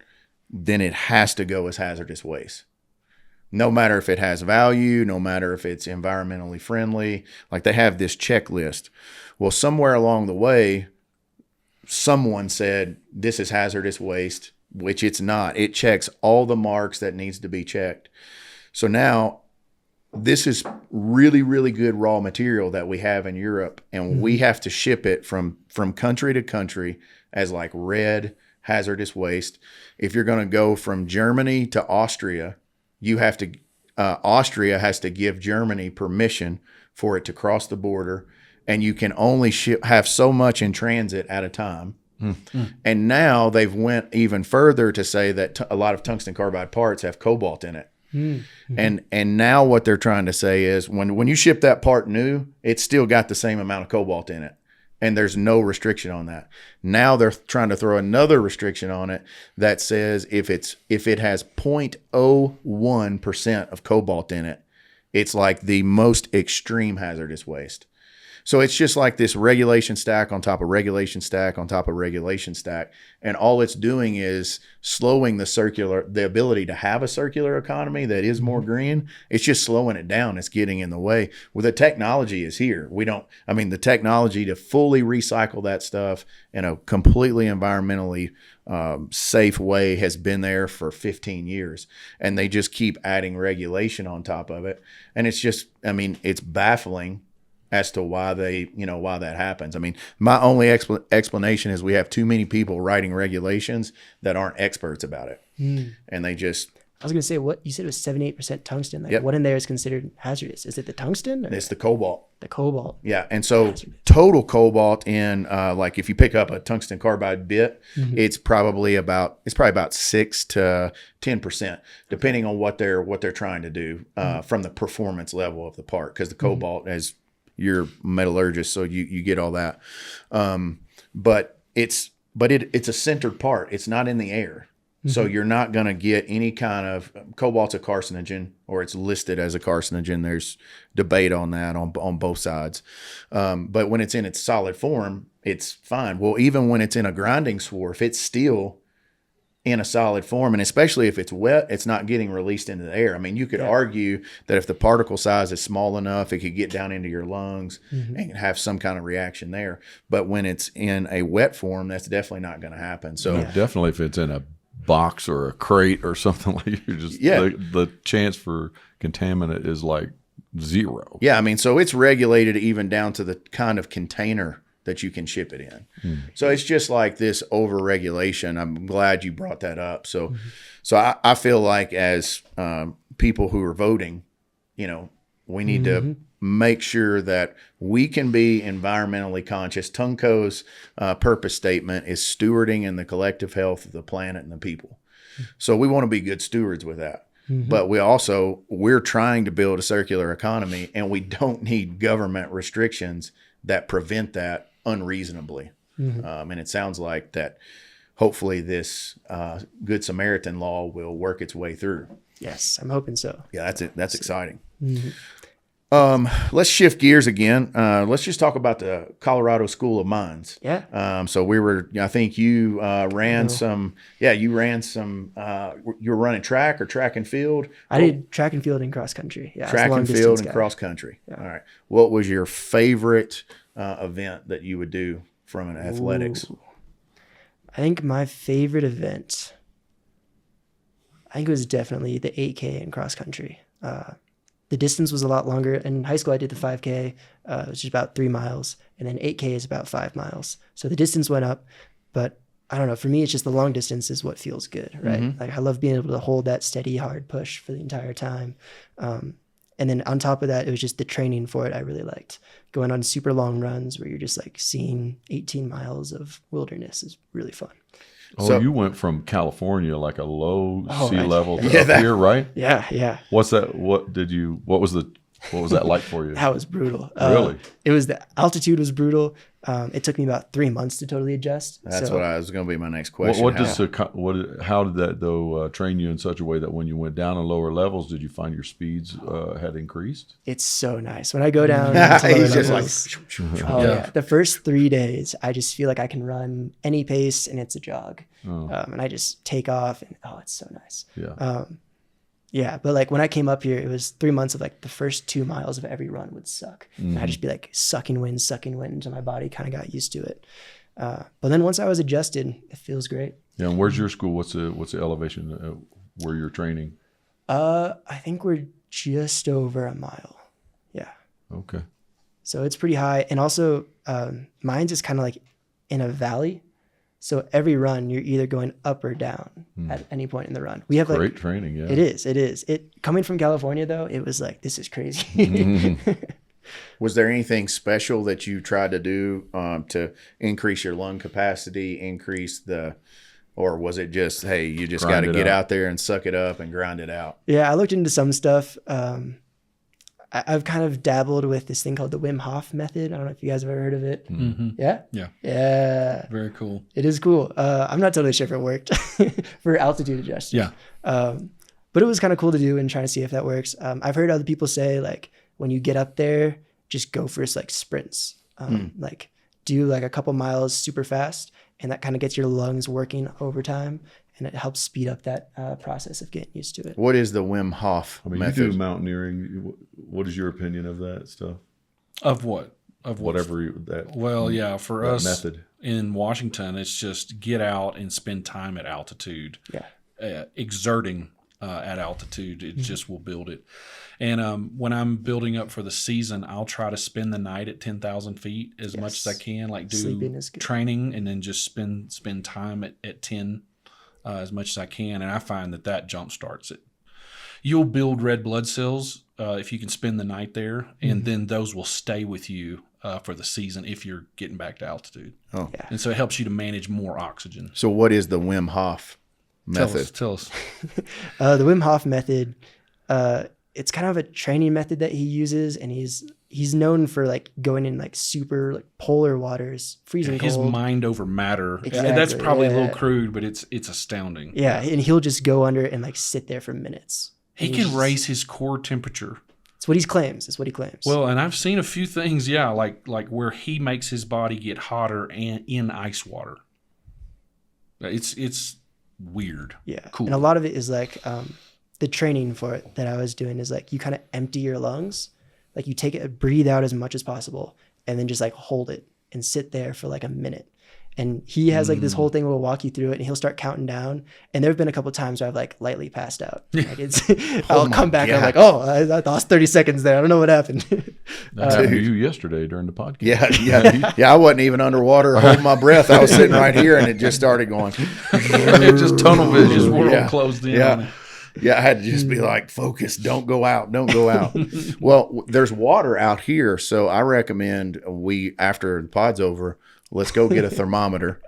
then it has to go as hazardous waste. No matter if it has value, no matter if it's environmentally friendly, like they have this checklist. Well, somewhere along the way, someone said this is hazardous waste, which it's not. It checks all the marks that needs to be checked. So now this is really, really good raw material that we have in Europe, and we have to ship it from country to country as like red hazardous waste. If you're going to go from Germany to Austria, Austria has to give Germany permission for it to cross the border, and you can only have so much in transit at a time. And now they've went even further to say that a lot of tungsten carbide parts have cobalt in it. And now what they're trying to say is when you ship that part new, it's still got the same amount of cobalt in it. And there's no restriction on that. Now they're trying to throw another restriction on it that says if it has 0.01% of cobalt in it, it's like the most extreme hazardous waste. So it's just like this regulation stack on top of regulation stack on top of regulation stack. And all it's doing is slowing the ability to have a circular economy that is more green. It's just slowing it down. It's getting in the way. Well, the technology is here. The technology to fully recycle that stuff in a completely environmentally safe way has been there for 15 years. And they just keep adding regulation on top of it. And it's just, it's baffling as to why that happens. My only explanation is we have too many people writing regulations that aren't experts about it. And they just... I was going to say, what you said was 78% tungsten. Yep. What in there is considered hazardous? Is it the tungsten? Or it's the cobalt. The cobalt. Yeah. And so total cobalt in, like if you pick up a tungsten carbide bit, it's probably about 6 to 10%, depending on what they're trying to do from the performance level of the part. Because the cobalt, as you're a metallurgist, so you get all that. But it's a centered part. It's not in the air. So you're not going to get any kind of cobalt's a carcinogen, or it's listed as a carcinogen. There's debate on that on both sides. But when it's in its solid form, it's fine. Well, even when it's in a grinding swarf, it's still in a solid form, and especially if it's wet, it's not getting released into the air. You could argue that if the particle size is small enough, it could get down into your lungs and have some kind of reaction there. But when it's in a wet form, that's definitely not going to happen. So definitely if it's in a box or a crate or something like the chance for contaminant is like zero. Yeah, so it's regulated even down to the kind of container that you can ship it in. So it's just like this over-regulation. I'm glad you brought that up. So I feel like as people who are voting, we need to make sure that we can be environmentally conscious. Tunco's purpose statement is stewarding in the collective health of the planet and the people. So we want to be good stewards with that. But we're trying to build a circular economy, and we don't need government restrictions that prevent that unreasonably. And it sounds like that hopefully this Good Samaritan law will work its way through. Yes, I'm hoping so. Yeah, that's it. That's exciting. Let's shift gears again. Let's just talk about the Colorado School of Mines. Yeah. I think you ran some, you were running track or track and field. I did track and field and cross country. Yeah. Track and field and cross country. Yeah. All right. What was your favorite event that you would do from an athletics? I think my favorite event, it was definitely the 8K in cross country. The distance was a lot longer. In high school, I did the 5K, which is about 3 miles, and then 8K is about 5 miles. So the distance went up, but I don't know. For me, it's just the long distance is what feels good, right? Like I love being able to hold that steady, hard push for the entire time. And then on top of that, it was just the training for it I really liked. Going on super long runs where you're just like seeing 18 miles of wilderness is really fun. Oh, So- you went from California, like a low sea right. level to up here, right? Yeah. What's that? What was that like for you? That was brutal. Really? The altitude was brutal. It took me about 3 months to totally adjust. That's what I was going to be my next question. How did that though train you in such a way that when you went down to lower levels, did you find your speeds had increased? It's so nice. When I go down to lower He's just levels, the first 3 days, I just feel like I can run any pace and it's a jog. And I just take off and it's so nice. Yeah. But like when I came up here, it was 3 months of like the first 2 miles of every run would suck. And I'd just be like sucking wind until my body kind of got used to it. But then once I was adjusted, it feels great. Yeah. And where's your school? What's the elevation where you're training? I think we're just over a mile. Yeah. Okay. So it's pretty high. And also mine's is kind of like in a valley. So every run, you're either going up or down at any point in the run. We have Great training, yeah. It is. Coming from California, though, it was like, this is crazy. Was there anything special that you tried to do to increase your lung capacity, or was it just, hey, you just got to get out there and suck it up and grind it out? Yeah, I looked into some stuff. I've kind of dabbled with this thing called the Wim Hof method. I don't know if you guys have ever heard of it. Yeah? Yeah. Very cool. It is cool. I'm not totally sure if it worked for altitude adjustment. Yeah. But it was kind of cool to do and trying to see if that works. I've heard other people say, like, when you get up there, just go for like sprints. Like do like a couple miles super fast, and that kind of gets your lungs working over time. And it helps speed up that process of getting used to it. What is the Wim Hof method? You do mountaineering. What is your opinion of that stuff? Of what? Of what? Whatever that. Well, yeah, for that us method. in Washington, it's just get out and spend time at altitude. Yeah. Exerting at altitude, it just will build it. And when I'm building up for the season, I'll try to spend the night at 10,000 feet as much as I can. Like do training and then just spend time at 10. As much as I can, and I find that jump starts it. You'll build red blood cells if you can spend the night there, and then those will stay with you for the season if you're getting back to altitude. Oh, yeah. And so it helps you to manage more oxygen. So what is the Wim Hof method? Tell us. The Wim Hof method, it's kind of a training method that he uses, and he's known for like going in like super like polar waters, freezing His cold. mind over matter. Exactly, That's probably a yeah. little crude, but it's astounding. Yeah, and he'll just go under and like sit there for minutes. He can raise his core temperature. It's what he claims. Well, and I've seen a few things, like where he makes his body get hotter and in ice water. It's weird. Yeah, Cool. And a lot of it is like the training for it that I was doing is like you kind of empty your lungs, like you breathe out as much as possible, and then just like hold it and sit there for like a minute. And he has like this whole thing where we'll walk you through it, and he'll start counting down. And there have been a couple of times where I've like lightly passed out. Like I'll come back and I'm like, I lost 30 seconds there. I don't know what happened. That happened to you yesterday during the podcast. Yeah. I wasn't even underwater holding my breath. I was sitting right here, and it just started going. Just tunnel vision. Just world closed in. Yeah. Yeah, I had to just be like, focus, don't go out. Well, there's water out here, so I recommend after the pod's over, let's go get a thermometer,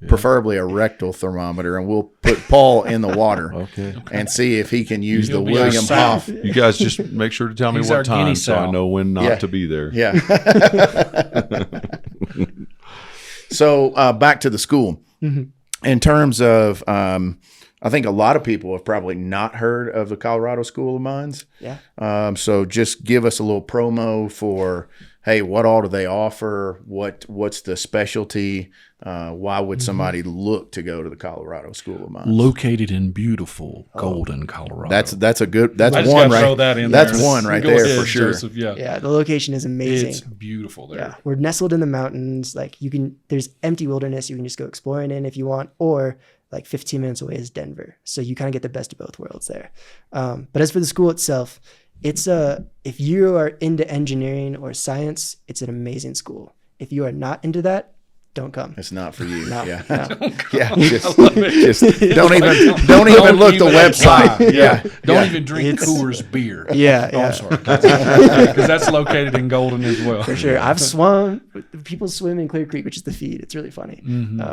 preferably a rectal thermometer, and we'll put Paul in the water and see if he can use the William Hoff. You guys just make sure to tell me what time so I know when not to be there. Yeah. So back to the school. In terms of, I think a lot of people have probably not heard of the Colorado School of Mines. Yeah. So just give us a little promo for, hey, what all do they offer? What's the specialty? Why would somebody look to go to the Colorado School of Mines? Located in beautiful Golden, Colorado. That's a good. That's I just one gotta right. throw that in That's there. one right Go there ahead, for sure. Joseph, yeah. Yeah, the location is amazing. It's beautiful there. Yeah, we're nestled in the mountains. Like there's empty wilderness you can just go exploring in if you want, or like 15 minutes away is Denver. So you kind of get the best of both worlds there. But as for the school itself, it's if you are into engineering or science, it's an amazing school. If you are not into that, don't come. It's not for you. No, Yeah. no. Yeah. Just don't even look the website. Yeah. Don't even drink Coors beer. Yeah, Oh, yeah. I'm sorry. Because that's located in Golden as well. For sure. I've swum. People swim in Clear Creek, which is the feed. It's really funny.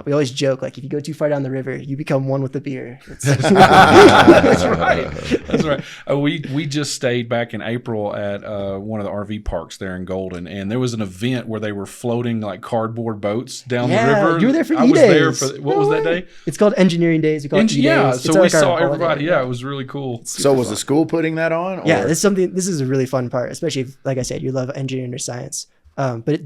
We always joke, like, if you go too far down the river, you become one with the beer. That's right. That's right. We just stayed back in April at one of the RV parks there in Golden, and there was an event where they were floating like cardboard boats down the river. You were there for I E-Days. was there for what was that day? It's called Engineering Days. We call it E-Days. Yeah, It's so like we our saw holiday. everybody. Yeah, it was really cool. So was the school putting that on? Or? Yeah, this is a really fun part, especially if, like I said, you love engineering or science. But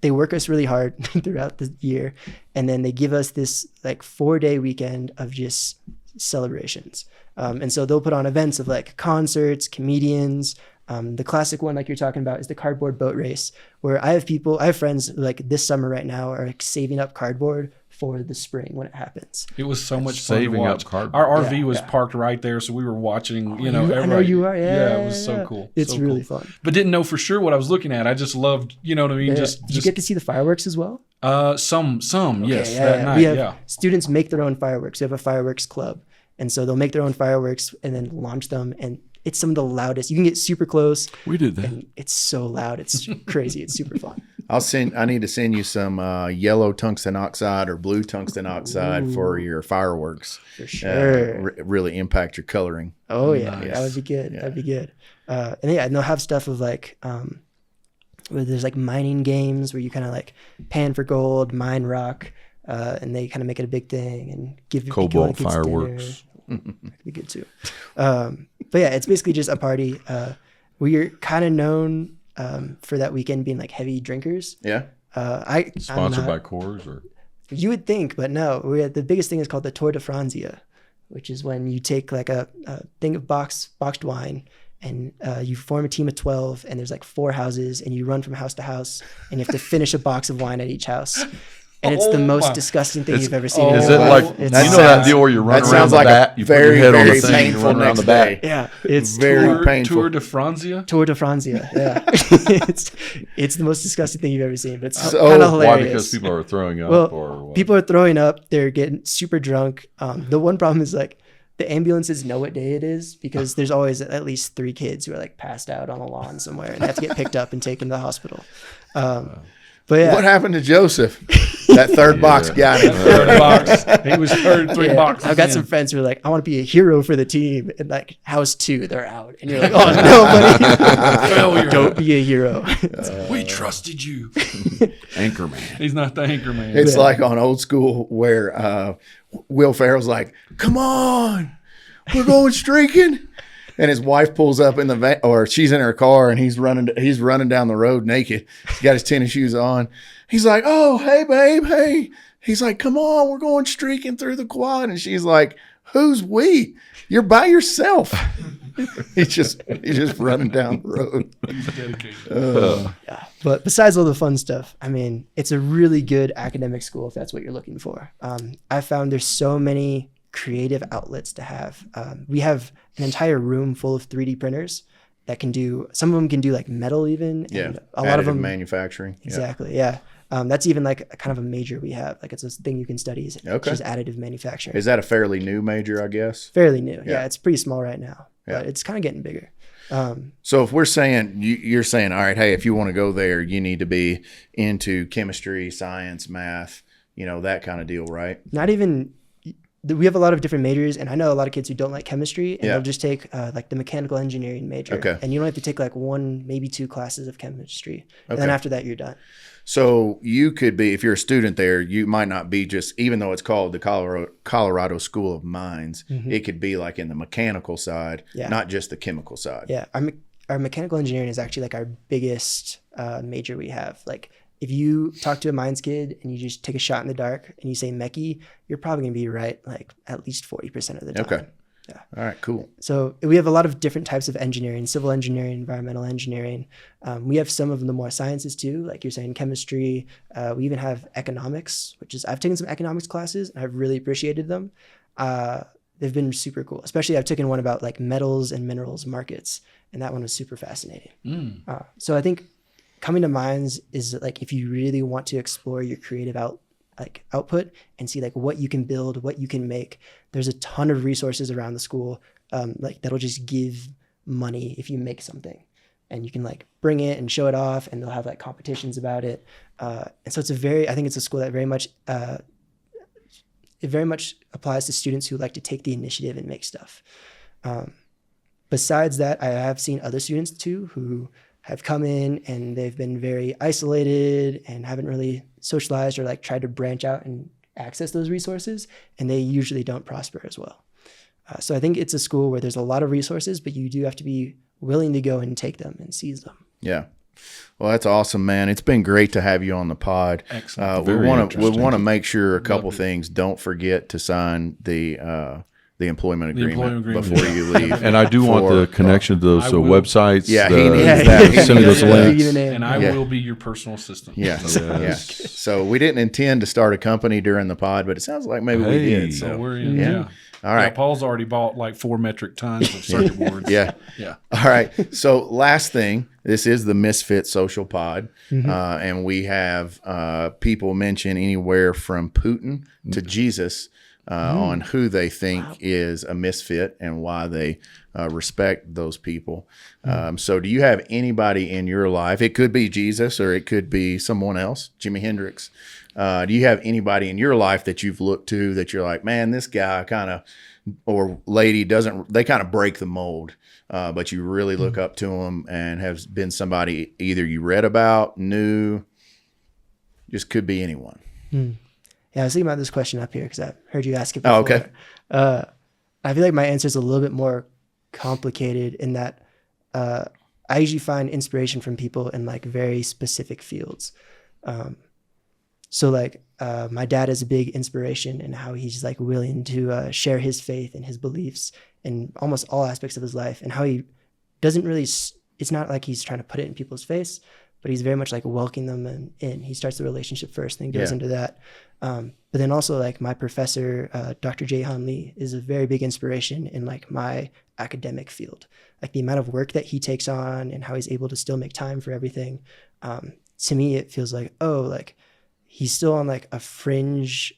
they work us really hard throughout the year, and then they give us this like 4-day weekend of just celebrations. And so they'll put on events of like concerts, comedians. The classic one, like you're talking about, is the cardboard boat race, where I have friends like this summer right now are like saving up cardboard for the spring when it happens. It was so much fun to Saving watch. up cardboard. Our RV was parked right there, so we were watching. I know you are. Yeah, it was so cool. It's so really cool. fun. But didn't know for sure what I was looking at. I just loved, you know what I mean. Did you get to see the fireworks as well? Some, yes, Yeah, that yeah. night. We have Yeah. students make their own fireworks. We have a fireworks club, and so they'll make their own fireworks and then launch them. And it's some of the loudest. You can get super close. We did that. And it's so loud. It's crazy. It's super fun. I need to send you some yellow tungsten oxide or blue tungsten oxide for your fireworks. For sure. Really impact your coloring. Oh yeah, Nice. that would be good. Yeah. That'd be good. And they'll have stuff of like, where there's like mining games where you kind of like pan for gold, mine rock, and they kind of make it a big thing and give Cobalt kids fireworks. That'd be good too. But yeah, it's basically just a party. We're kind of known for that weekend being like heavy drinkers. Yeah. Sponsored by Coors or You would think, but no. The biggest thing is called the Tour de Franzia, which is when you take like a thing of boxed wine and you form a team of 12 and there's like 4 houses and you run from house to house and you have to finish a box of wine at each house. And it's the most disgusting thing you've ever seen. Is in it your like life. you know It's- that deal where you run That around sounds the like bat, a you put your very, head on the very thing, and you painful run around next the bat. day. Yeah, it's Very painful. Tour de Franzia. Tour de Franzia. Yeah, it's the most disgusting thing you've ever seen, but it's So- kind of hilarious. Why? Because people are throwing up, Well, or what? people are throwing up. They're getting super drunk. The one problem is like the ambulances know what day it is because there's always at least 3 kids who are like passed out on a lawn somewhere and they have to get picked up and taken to the hospital. But yeah, What happened to Joseph? That third box got him. Third box. He was third 3 boxes. I've got in. some friends who are like, I want to be a hero for the team. And like house 2, they're out. And you're like, oh no, buddy. Failure. Don't be a hero. We trusted you. Anchorman. He's not the anchor man. It's like on Old School where Will Ferrell's like, "Come on, we're going streaking," and his wife pulls up in the van, or she's in her car, and he's running down the road naked. He's got his tennis shoes on. He's like, "Oh, hey, babe, hey." He's like, "Come on, we're going streaking through the quad," and she's like, "Who's we? You're by yourself." he's just running down the road. Yeah. But besides all the fun stuff, I mean, it's a really good academic school if that's what you're looking for. I found there's so many creative outlets to have. We have an entire room full of 3D printers that can do, some of them can do like metal even. Yeah, And a lot of them manufacturing. Exactly. Yeah. That's even like kind of a major we have. Like it's a thing you can study is Okay. just additive manufacturing. Is that a fairly new major, I guess? Fairly new. Yeah. Yeah, it's pretty small right now, Yeah. but it's kind of getting bigger. So if we're saying, you're saying, all right, hey, if you want to go there, you need to be into chemistry, science, math, that kind of deal, right? Not even, we have a lot of different majors, and I know a lot of kids who don't like chemistry, and Yeah. they'll just take like the mechanical engineering major. Okay. And you don't have to take like 1, maybe 2 classes of chemistry. And then Okay. after that, you're done. So you could be, if you're a student there, you might not be just, even though it's called the Colorado School of Mines, it could be like in the mechanical side, Yeah. not just the chemical side. Yeah, our mechanical engineering is actually like our biggest major we have. Like if you talk to a mines kid and you just take a shot in the dark and you say mechie, you're probably gonna be right like at least 40% of the time. Okay. Yeah. All right, cool. So we have a lot of different types of engineering: civil engineering, environmental engineering. We have some of the more sciences too, like you're saying, chemistry. We even have economics, which is, I've taken some economics classes and I've really appreciated them. They've been super cool. Especially I've taken one about like metals and minerals markets, and that one was super fascinating. So I think coming to mines is like, if you really want to explore your creative output and see like what you can build, what you can make, there's a ton of resources around the school like that'll just give money if you make something, and you can like bring it and show it off, and they'll have like competitions about it. And so I think it's a school that it very much applies to students who like to take the initiative and make stuff. Besides that, I have seen other students too who have come in and they've been very isolated and haven't really socialized or like tried to branch out and access those resources, and they usually don't prosper as well. So I think it's a school where there's a lot of resources, but you do have to be willing to go and take them and seize them. Yeah. Well, that's awesome, man. It's been great to have you on the pod. Excellent. We Very want interesting. to make sure a couple things. Don't forget to sign the employment agreement before you leave. And I do want the connection to those I will. websites. Yeah, he the- needs Yeah. that. He Send me needs those that. links. And I Yeah. will be your personal assistant. Yeah. So, Yes. Yeah. So we didn't intend to start a company during the pod, but it sounds like maybe we Hey. did. so So we're in. yeah. Yeah. All right. Yeah, Paul's already bought like 4 metric tons of circuit boards. Yeah. Yeah. All right. So last thing, this is the Misfit Social Pod, and we have people mention anywhere from Putin to Jesus on who they think is a misfit and why they respect those people. So do you have anybody in your life? It could be Jesus or it could be someone else, Jimi Hendrix. Do you have anybody in your life that you've looked to that you're like, man, this guy kind of, or lady they kind of break the mold, but you really look up to them and have been somebody either you read about, knew, just could be anyone. Yeah, I was thinking about this question up here because I heard you ask it before. Oh, okay. I feel like my answer is a little bit more complicated in that I usually find inspiration from people in like very specific fields. So like my dad is a big inspiration in how he's like willing to share his faith and his beliefs in almost all aspects of his life, and how he doesn't really, it's not like he's trying to put it in people's face, but he's very much like welcoming them in. He starts the relationship first, then goes into that. But then also like my professor, Dr. Jaehan Lee, is a very big inspiration in like my academic field. Like the amount of work that he takes on and how he's able to still make time for everything. To me, it feels like, oh, like he's still on like a fringe,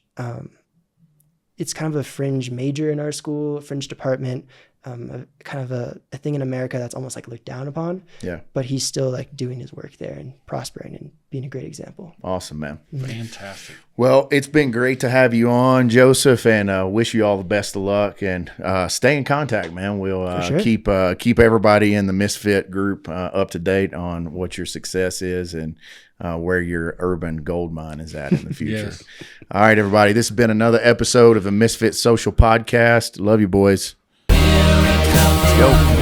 it's kind of a fringe major in our school, fringe department, kind of a thing in America that's almost like looked down upon. Yeah. But he's still like doing his work there and prospering and being a great example. Awesome, man. Fantastic. Well, it's been great to have you on, Joseph, and wish you all the best of luck, and stay in contact, man. We'll sure. keep everybody in the Misfit group up to date on what your success is and where your urban gold mine is at in the future. Yes. All right, everybody. This has been another episode of the Misfit Social Podcast. Love you, boys. Let's go.